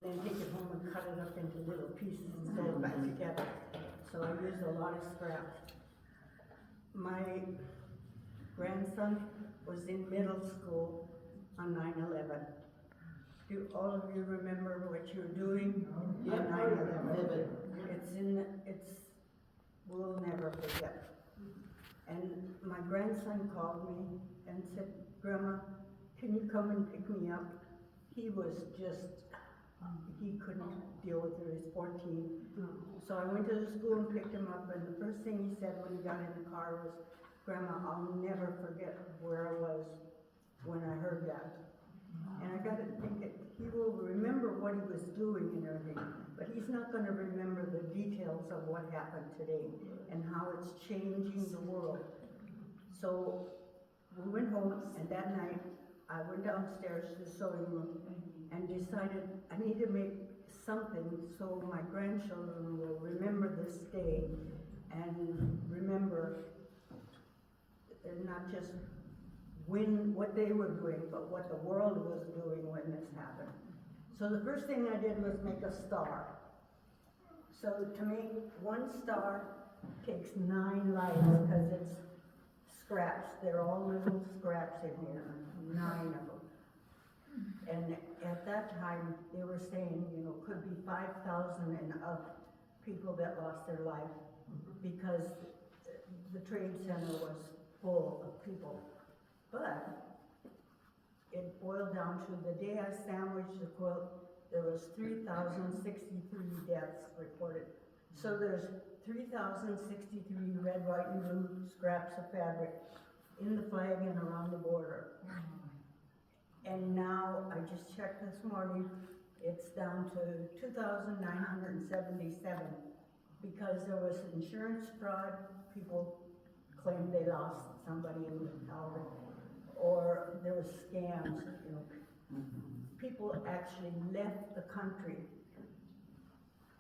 then take it home and cut it up into little pieces and sew it back together. So I used a lot of scraps. My grandson was in middle school on 9/11. Do all of you remember what you're doing on 9/11? We'll never forget. And my grandson called me and said, "Grandma, can you come and pick me up?" He was just, he couldn't deal with it, he was 14. So I went to the school and picked him up, and the first thing he said when he got in the car was, "Grandma, I'll never forget where I was when I heard that." And I got to think that he will remember what he was doing and everything, but he's not going to remember the details of what happened today and how it's changing the world. So we went home, and that night I went downstairs to the sewing room and decided I need to make something so my grandchildren will remember this day and remember not just what they were doing, but what the world was doing when this happened. So the first thing I did was make a star. So to make one star takes 9 lives, because it's scraps. They're all little scraps in here, 9 of them. And at that time, they were saying, could be 5,000 and up people that lost their life, because the Trade Center was full of people. But it boiled down to the day I sandwiched the quilt, there was 3,063 deaths reported. So there's 3,063 red, white, and blue scraps of fabric in the flag and around the border. And now, I just checked this morning, it's down to 2,977, because there was insurance fraud. People claimed they lost somebody in the tower, or there was scams. People actually left the country,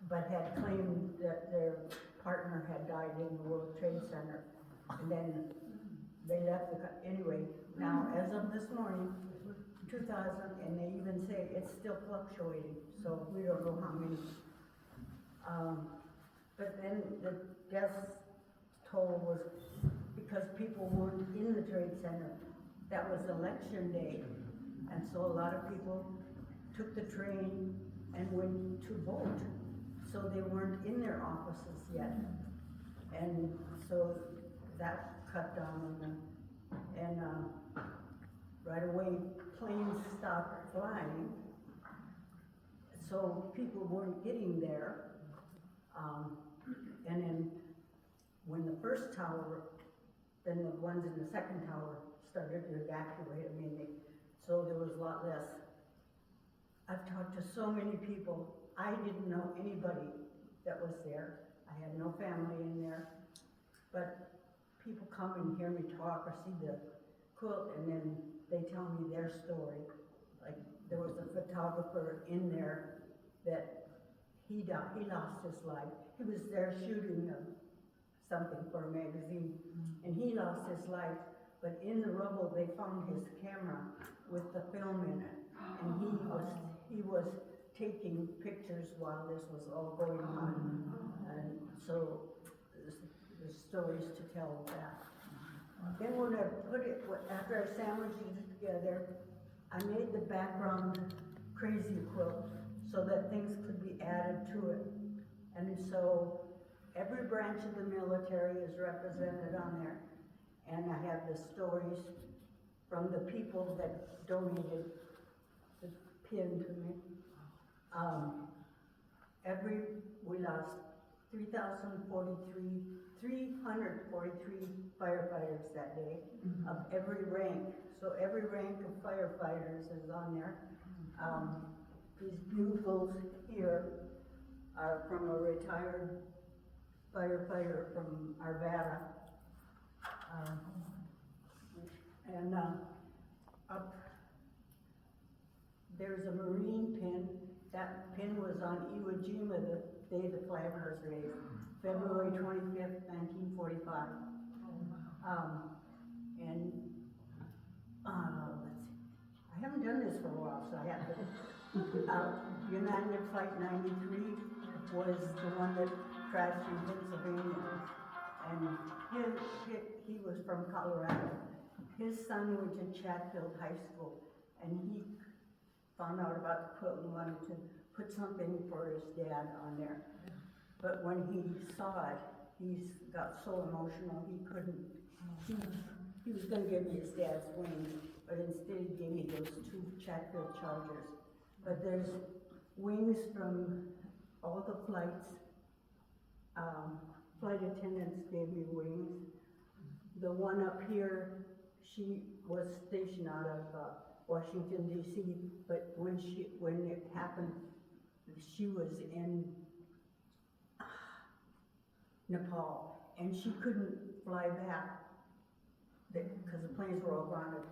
but had claimed that their partner had died in the World Trade Center, and then they left the country. Anyway, now as of this morning, 2,000, and they even say it's still fluctuating, so we don't know how many. But then the death toll was because people weren't in the Trade Center. That was election day, and so a lot of people took the train and went to vote, so they weren't in their offices yet, and so that cut down on them. And right away, planes stopped flying, so people weren't getting there. And then when the first tower, then the ones in the second tower started to evacuate. So there was a lot less. I've talked to so many people. I didn't know anybody that was there. I had no family in there. But people come and hear me talk or see the quilt, and then they tell me their story. Like, there was a photographer in there that he died. He lost his life. He was there shooting something for a magazine, and he lost his life. But in the rubble, they found his camera with the film in it, and he was taking pictures while this was all going on. And so there's stories to tell of that. Then when I after I sandwiched it together, I made the background crazy quilt so that things could be added to it. And so every branch of the military is represented on there. And I have the stories from the people that donated the pin to me. We lost 343 firefighters that day, of every rank. So every rank of firefighters is on there. These bugles here are from a retired firefighter from Arvada. Up there's a Marine pin. That pin was on Iwo Jima the day the flag was raised, February 25th, 1945. Let's see. I haven't done this for a while, so I have to United Flight 93 was the one that crashed in Pennsylvania. And he was from Colorado. His son went to Chatfield High School, and he found out about the quilt and wanted to put something for his dad on there. But when he saw it, he got so emotional he couldn't. He was going to give me his dad's wings, but instead he gave me those 2 Chatfield Chargers. But there's wings from all the flights. Flight attendants gave me wings. The one up here, she was stationed out of Washington, D.C., but when it happened, she was in Nepal, and she couldn't fly back because the planes were all grounded.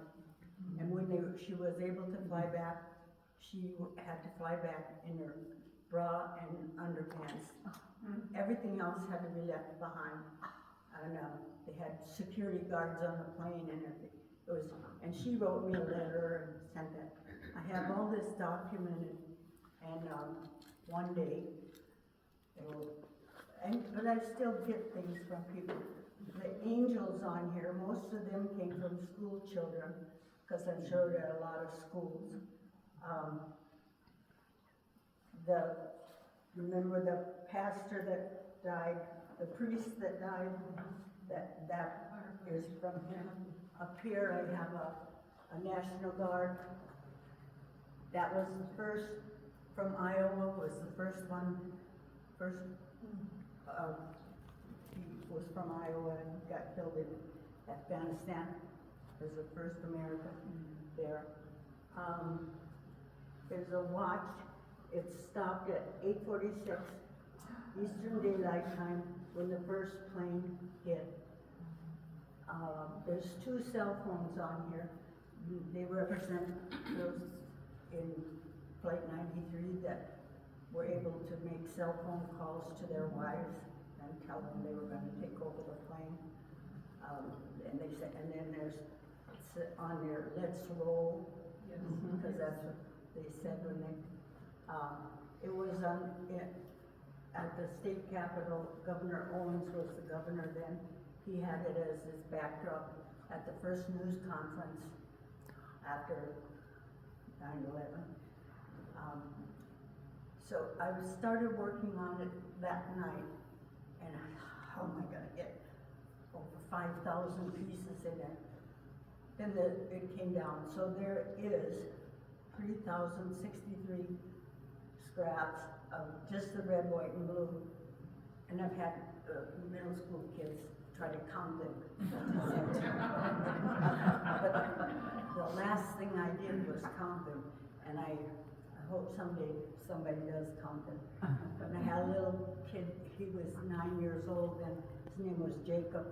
And when she was able to fly back, she had to fly back in her bra and underpants. Everything else had to be left behind. And they had security guards on the plane and everything. And she wrote me a letter and sent that. I have all this documented, and one day, but I still get things from people. The angels on here, most of them came from school children, because I'm sure there are a lot of schools. Remember the pastor that died, the priest that died, that is from him. Up here I have a National Guard. That was the first, from Iowa, was the first one, he was from Iowa and got killed in Afghanistan. He was the first American there. There's a watch. It stopped at 8:46 Eastern Daylight Time when the first plane hit. There's 2 cell phones on here. They represent those in Flight 93 that were able to make cell phone calls to their wives and tell them they were going to take over the plane. And they said, and then there's on there, let's roll, because that's what they said when they. It was at the state capitol. Governor Owens was the governor then. He had it as his backdrop at the first news conference after 9/11. So I started working on it that night, and how am I going to get over 5,000 pieces in it? Then it came down. So there is 3,063 scraps of just the red, white, and blue. And I've had middle school kids try to count them. But the last thing I did was count them, and I hope someday somebody does count them. But I had a little kid, he was 9 years old, and his name was Jacob,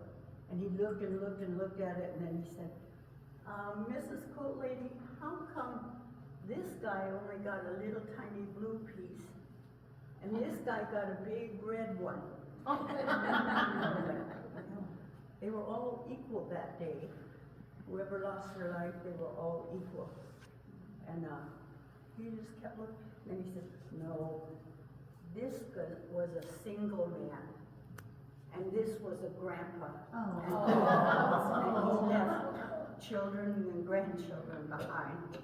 and he looked and looked and looked at it, and then he said, Mrs. Quilt Lady, how come this guy only got a little tiny blue piece, and this guy got a big red one? They were all equal that day. Whoever lost their life, they were all equal. And he just kept looking, and he said, no, this was a single man, and this was a grandpa. And he left children and grandchildren behind.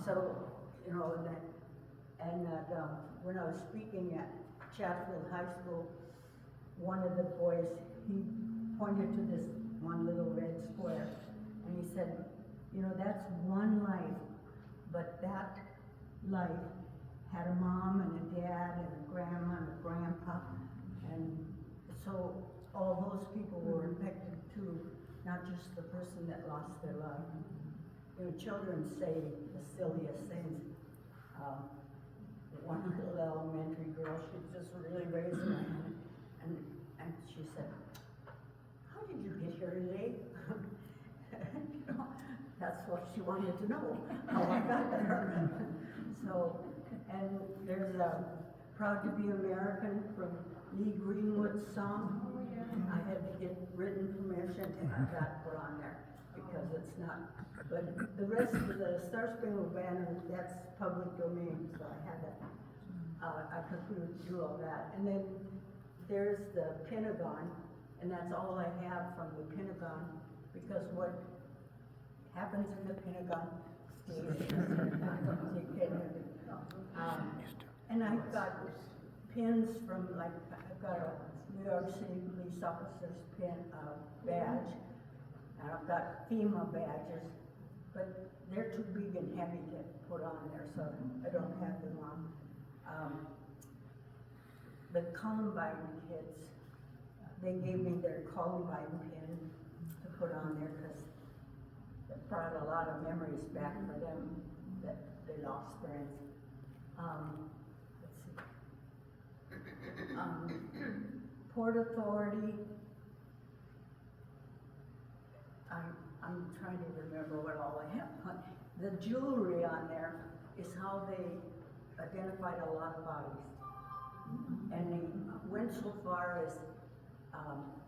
So, you know, when I was speaking at Chatfield High School, one of the boys, he pointed to this one little red square, and he said, you know, that's one life, but that life had a mom and a dad and a grandma and a grandpa, and so all those people were affected too, not just the person that lost their life. You know, children say the silliest things. One little elementary girl, she just really raised her hand, and she said, how did you get here today? You know, that's what she wanted to know, how I got there. So, and there's a Proud to Be American from Lee Greenwood's song. I had to get written permission to have that put on there, because it's not, but the rest of the Star Spangled Banner, that's public domain, so I had that. do all that. And then there's the Pentagon, and that's all I have from the Pentagon, because what happens in the Pentagon stays in the Pentagon. And I've got pins from, like, I've got a New York City police officer's pin, badge, and I've got FEMA badges, but they're too big and heavy to put on there, so I don't have them on. The Columbine kids, they gave me their Columbine pin to put on there, because it brought a lot of memories back for them that they lost friends. Let's see. Port Authority, I'm trying to remember what all I have. The jewelry on there is how they identified a lot of bodies. And they went so far as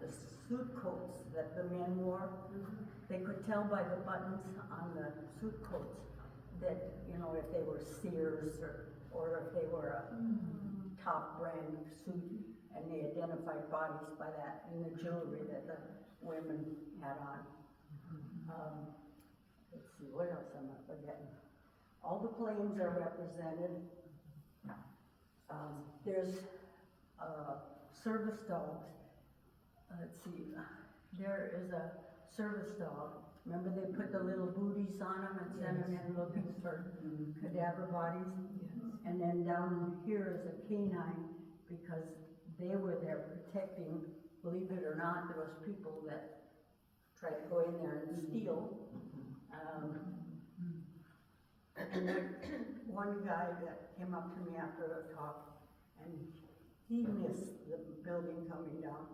the suit coats that the men wore. They could tell by the buttons on the suit coats that, you know, if they were Sears or if they were a top brand suit, and they identified bodies by that, and the jewelry that the women had on. Let's see, what else am I forgetting? All the planes are represented. There's service dogs. Let's see, there is a service dog. Remember they put the little booties on them and sent them in looking for cadaver bodies? And then down here is a canine, because they were there protecting, believe it or not, there was people that tried to go in there and steal. And then one guy that came up to me after the talk, and he missed the building coming down.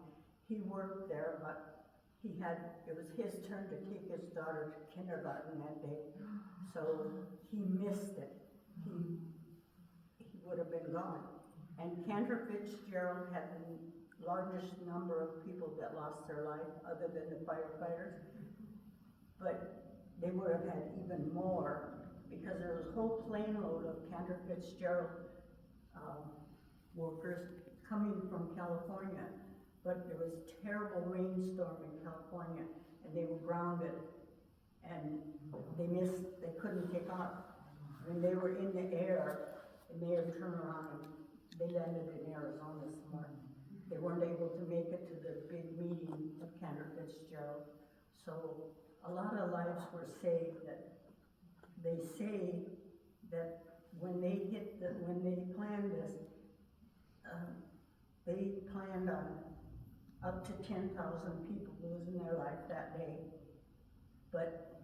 He worked there, but it was his turn to take his daughter to kindergarten that day, so he missed it. He would have been gone. And Cantor Fitzgerald had the largest number of people that lost their life, other than the firefighters, but they would have had even more, because there was a whole plane load of Cantor Fitzgerald workers coming from California, but there was a terrible rainstorm in California, and they were grounded, and they couldn't take off. When they were in the air, and they had turned around and they landed in Arizona somewhere. They weren't able to make it to the big meeting of Cantor Fitzgerald. So a lot of lives were saved. That they say that when they planned this, they planned on up to 10,000 people losing their life that day, but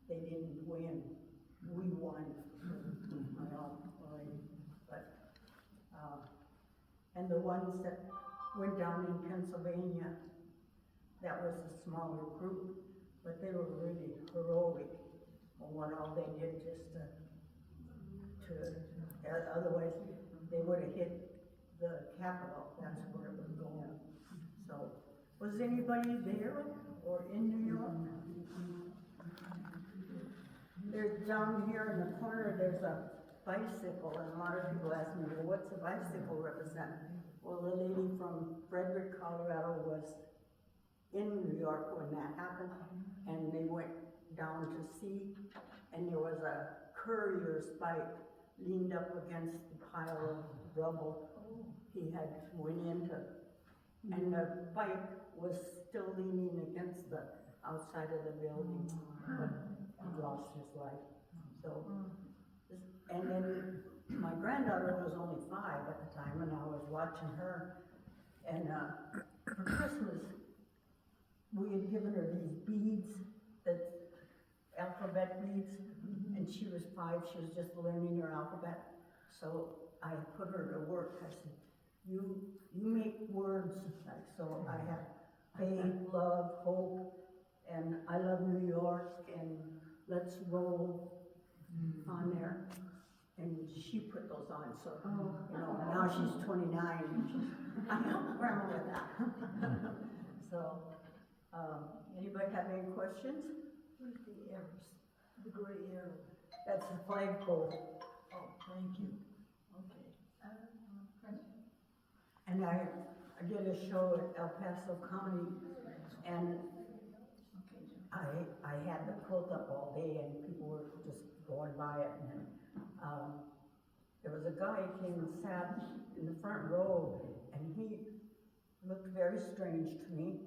they didn't win. We won. And the ones that went down in Pennsylvania, that was a smaller group, but they were really heroic on what all they did just otherwise they would have hit the Capitol. That's where it was going. So, was anybody there or in New York? There's down here in the corner, there's a bicycle, and a lot of people ask me, well, what's a bicycle represent? Well, the lady from Frederick, Colorado was in New York when that happened, and they went down to see, and there was a courier's bike leaned up against the pile of rubble he had went into, and the bike was still leaning against the outside of the building, but he lost his life. So, and then my granddaughter was only 5 at the time, and I was watching her, and for Christmas, we had given her these beads, alphabet beads, and she was 5, she was just learning her alphabet. So I put her to work. I said, you make words, so I have faith, love, hope, and I love New York, and let's roll on there. And she put those on, so, you know, now she's 29, and I helped Grandma with that. So, anybody have any questions? Where's the arrows? The gray arrow. That's the flagpole. Oh, thank you. Okay. Question. And I did a show at El Paso County, and I had the quilt up all day, and people were just going by it, and then, there was a guy who came and sat in the front row, and he looked very strange to me,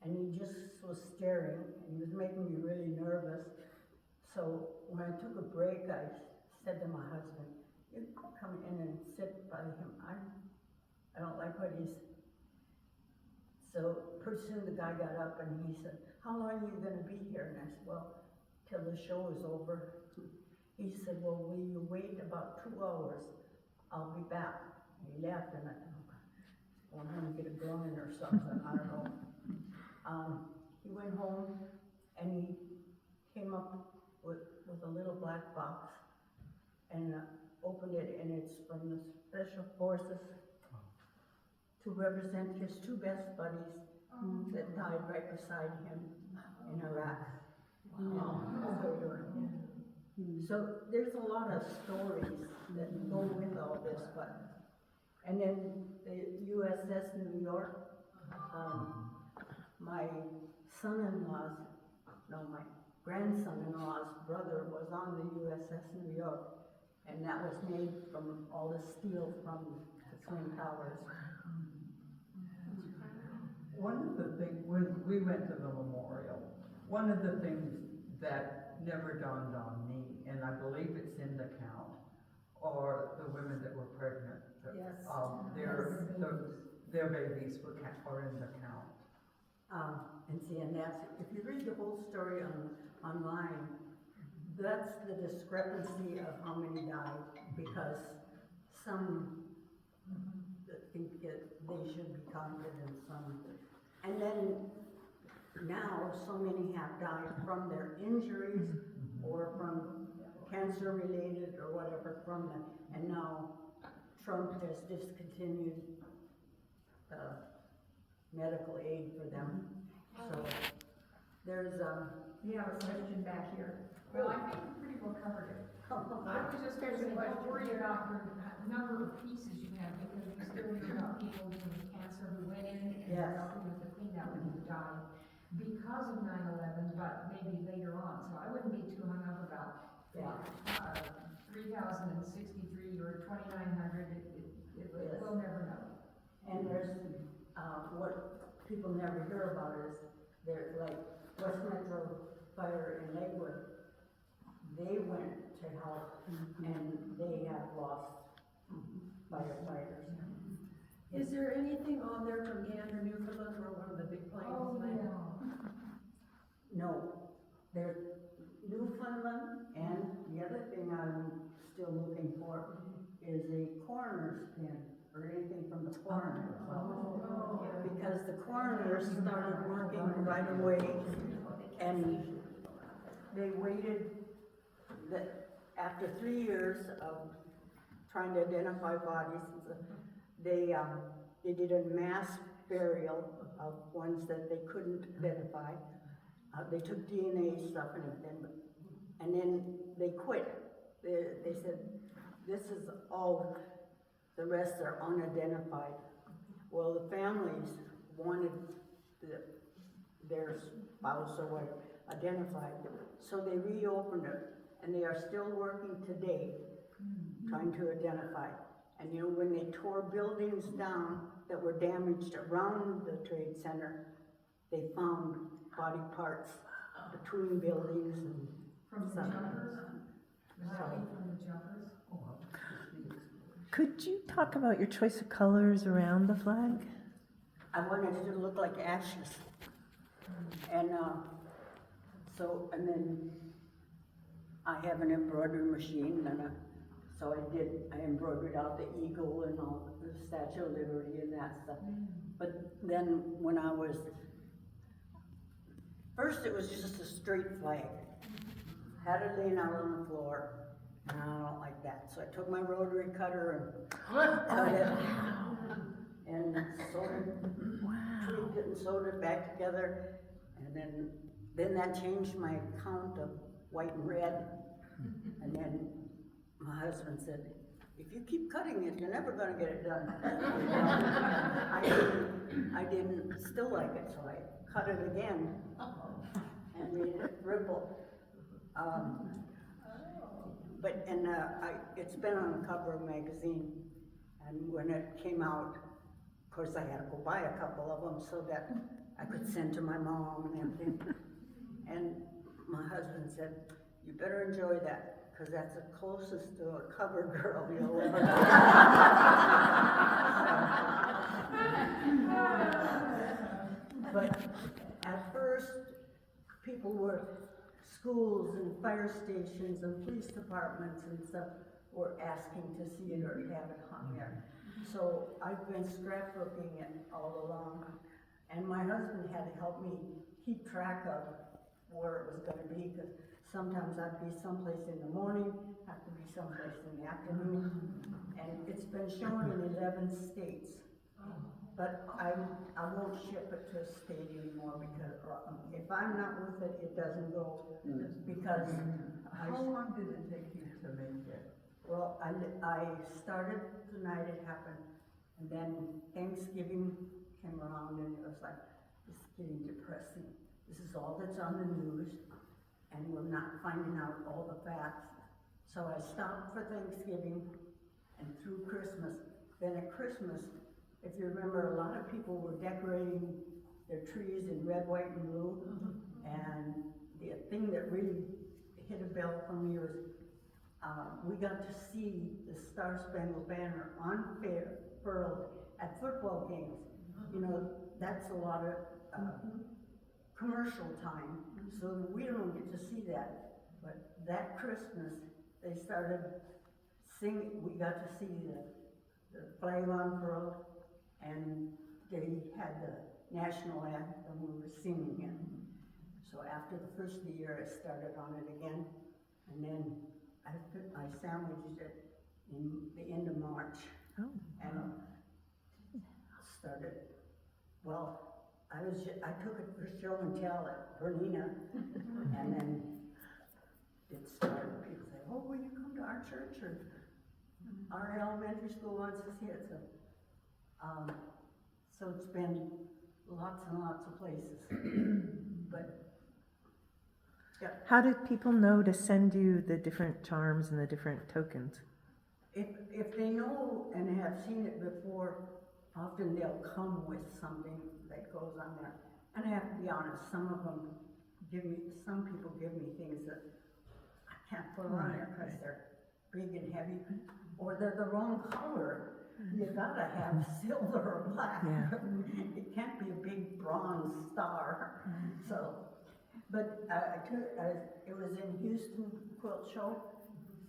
and he just was staring, and he was making me really nervous. So when I took a break, I said to my husband, "You come in and sit by him. I don't like what he's." So pretty soon the guy got up and he said, "How long are you gonna be here?" And I said, "Well, till the show is over." He said, "Well, will you wait about 2 hours? I'll be back." And he left, and I thought, "Oh, I'm gonna get a groin or something, I don't know." He went home and he came up with a little black box and opened it, and it's from the Special Forces to represent his 2 best buddies that died right beside him in Iraq. So there's a lot of stories that go with all this, and then the USS New York, my my grandson-in-law's brother was on the USS New York, and that was made from all the steel from the Twin Towers. One of the things, when we went to the memorial, one of the things that never dawned on me, and I believe it's in the count, are the women that were pregnant. Yes. Their babies are in the count. And see, and that's, if you read the whole story online, that's the discrepancy of how many died, because some think that they should be counted and some, and then now so many have died from their injuries or from cancer related or whatever from them, and now Trump has discontinued medical aid for them. So there's We have a question back here. Well, I think we pretty well covered it. I was just going to say, don't worry about the number of pieces you have, because we still hear about people with cancer who went in and Yes. helping with the cleanup and who died because of 9/11, but maybe later on. So I wouldn't be too hung up about 3,063 or 2,900. We'll never know. And there's, what people never hear about is, there's like West Metro Fire in Lakewood, they went to help, and they have lost firefighters. Is there anything on there from Gander, Newfoundland, where one of the big planes landed? No, there's Newfoundland, and the other thing I'm still looking for is a coroner's pin, or anything from the coroner. Because the coroner started working right away, and they waited, after 3 years of trying to identify bodies, they did a mass burial of ones that they couldn't identify. They took DNA stuff and everything, and then they quit. They said, "This is all, the rest are unidentified." Well, the families wanted their spouse or whatever identified, so they reopened it, and they are still working today, trying to identify. And you know, when they tore buildings down that were damaged around the Trade Center, they found body parts between buildings and From the some. jumpers? Was that made from the jumpers? Could you talk about your choice of colors around the flag? I wanted it to look like ashes. And and then I have an embroidery machine, and so I embroidered out the eagle and all the Statue of Liberty and that stuff. But then when first it was just a straight flag. Had it laying out on the floor, and I don't like that. So I took my rotary cutter and cut it, and sewed it, tweaked it and sewed it back together, and then that changed my count of white and red. And then my husband said, if you keep cutting it, you're never gonna get it done. I didn't still like it, so I cut it again and made it ripple. It's been on the cover of a magazine, and when it came out, of course I had to go buy a couple of them so that I could send to my mom and everything. And my husband said, "You better enjoy that, because that's the closest to a cover girl you'll ever get." But at first, people schools and fire stations and police departments and stuff were asking to see it or have it hung there. So I've been scrapbooking it all along, and my husband had to help me keep track of where it was gonna be, because sometimes I'd be someplace in the morning, have to be someplace in the afternoon, and it's been shown in 11 states. But I won't ship it to a state anymore, because if I'm not with it, it doesn't go, because How long did it take you to make it? well, I started the night it happened, and then Thanksgiving came around, and it was like, it's getting depressing. This is all that's on the news, and we're not finding out all the facts. So I stopped for Thanksgiving and through Christmas. Then at Christmas, if you remember, a lot of people were decorating their trees in red, white, and blue. And the thing that really hit a bell for me was we got to see the Star Spangled Banner unfurled at football games. You know, that's a lot of commercial time, so we don't get to see that. But that Christmas, they started singing. We got to see the flag unfurled, and they had the national anthem. We were singing it. So after the first of the year, I started on it again, and then I sandwiched it in the end of March, and started. Well, I took it for show and tell at Bernina, and then it started. People say, "Oh, will you come to our church?" Or our elementary school wants to see it. So it's been lots and lots of places. But yeah. How did people know to send you the different charms and the different tokens? If they know and have seen it before, often they'll come with something that goes on there. And I have to be honest, some people give me things that I can't put on there because they're big and heavy, or they're the wrong color. You gotta have silver or black. Yeah. It can't be a big bronze star. So, but it was in Houston Quilt Show,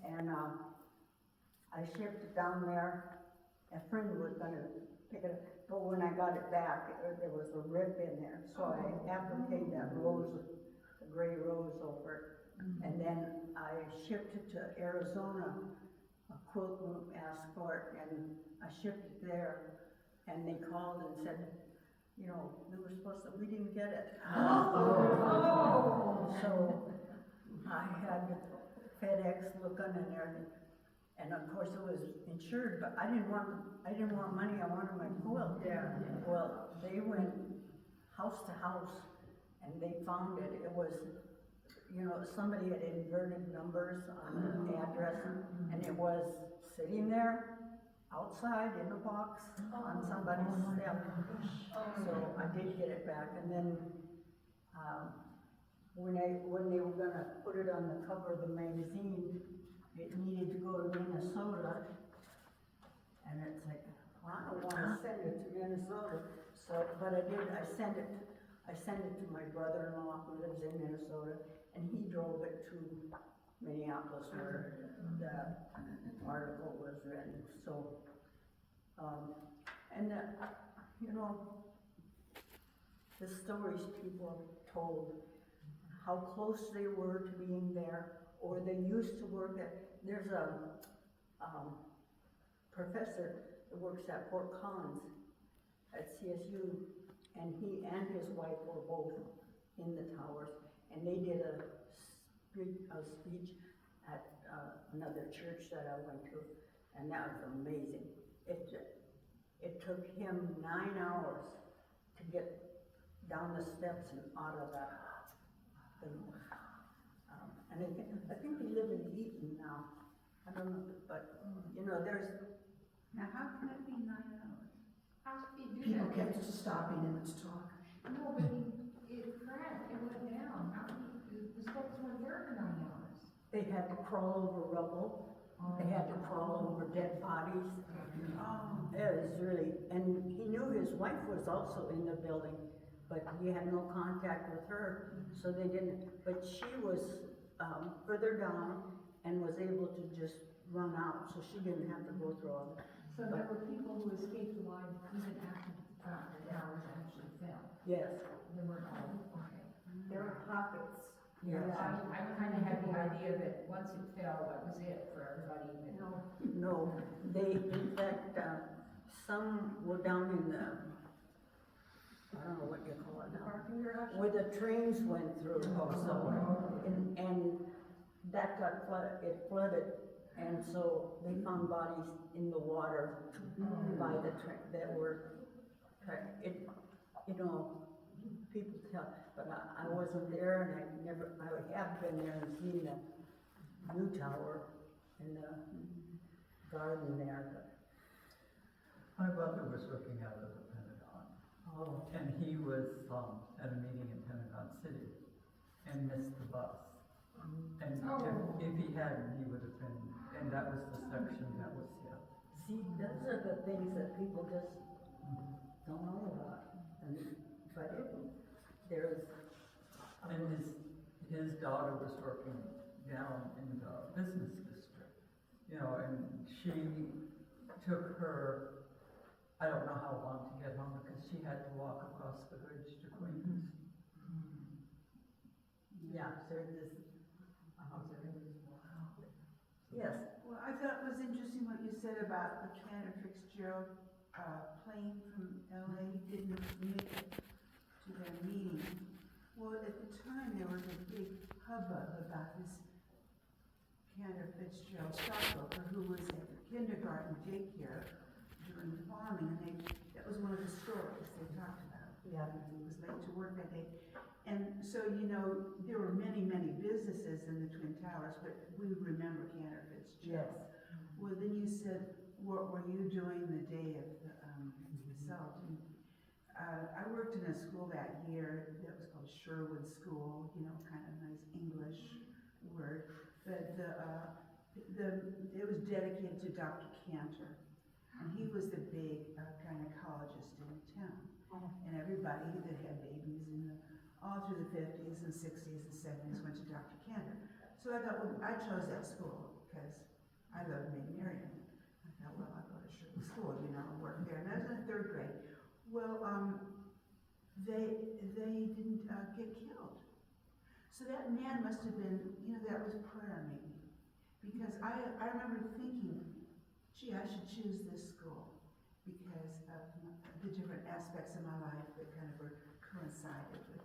and I shipped it down there. A friend was gonna pick it up, but when I got it back, there was a rip in there, so I appliqued that rose, the gray rose over it, and then I shipped it to Arizona. A quilt group asked for it, and I shipped it there, and they called and said, you know, we didn't get it. So I had FedEx looking and everything, and of course it was insured, but I didn't want money, I wanted my quilt. Yeah. Well, they went house to house, and they found it. It was, you know, somebody had inverted numbers on the address, and it was sitting there outside in a box on somebody's step. So I did get it back, and then when they were gonna put it on the cover of the magazine, it needed to go to Minnesota, and it's like, well, I don't want to send it to Minnesota. So, but I did. I sent it to my brother-in-law who lives in Minnesota, and he drove it to Minneapolis where the article was written. So, you know, the stories people have told, how close they were to being there, or they used to work at. There's a professor that works at Fort Collins at CSU, and he and his wife were both in the towers, and they did a speech at another church that I went to, and that was amazing. It took him 9 hours to get down the steps and out of that thing. And I think they live in Eaton now. I don't know, but, you know, there's, Now, how can it be 9 hours? How could you do People that? kept just stopping him to talk. No, but it cracked, it went down, how could the steps weren't there for 9 hours? they had to crawl over rubble, they had to crawl over dead bodies. Oh, It was really, and he knew his wife was also in the building, but he had no contact with her, so they didn't, but she was, further down and was able to just run out, so she didn't have to go through all that. So there were people who escaped alive even after the towers actually fell? Yes, There weren't all, okay. There were pockets. yes. I kind of had the idea that once it fell, that was it for everybody, but no. No, they, in fact, some were down in the, I don't know what you call it The now, parking garage? where the trains went through. Oh, So, and that got flooded, it flooded, and so they found bodies in the water by the train, that were, it, you know, people tell, but I wasn't there, and I have been there and seen the new tower in the garden there, but. My brother was working out of the Pentagon, Oh. and he was, at a meeting in Pentagon City, and missed the bus. And if he hadn't, he would have been, and that was the section that was, yeah. See, those are the things that people just don't know about, and, but there's. And his daughter was working down in the business district, you know, and she took her, I don't know how long to get home, because she had to walk across the bridge to Queens. Yeah, there's this. Yes, well, I thought it was interesting what you said about the Cantor Fitzgerald, plane from LA didn't make it to their meeting. Well, at the time, there was a big hubbub about this Cantor Fitzgerald stockbroker who was at the kindergarten daycare doing farming, and that was one of the stories they talked about. yeah, He was late to work that day. And so, you know, there were many, many businesses in the Twin Towers, but we remember Cantor Fitzgerald. yes. Well, then you said, what were you doing the day of the assault? And, I worked in a school that year that was called Sherwood School, you know, kind of nice English word. But it was dedicated to Dr. Cantor. And he was the big gynecologist in town. And everybody that had babies all through the 50s and 60s and 70s went to Dr. Cantor. So I thought, well, I chose that school because I loved Maid Marian. I thought, well, I'll go to Sherwood School, you know, and work there. And that was in the 3rd grade. Well, they didn't get killed. So that man must have been, you know, that was prayer maybe. Because I remember thinking, gee, I should choose this school because of the different aspects of my life that kind of were coincided with.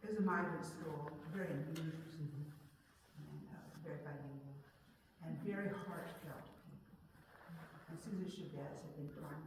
It was a migrant school, very unusual, and very bilingual, and very heartfelt people. And Susan Chavez had been crying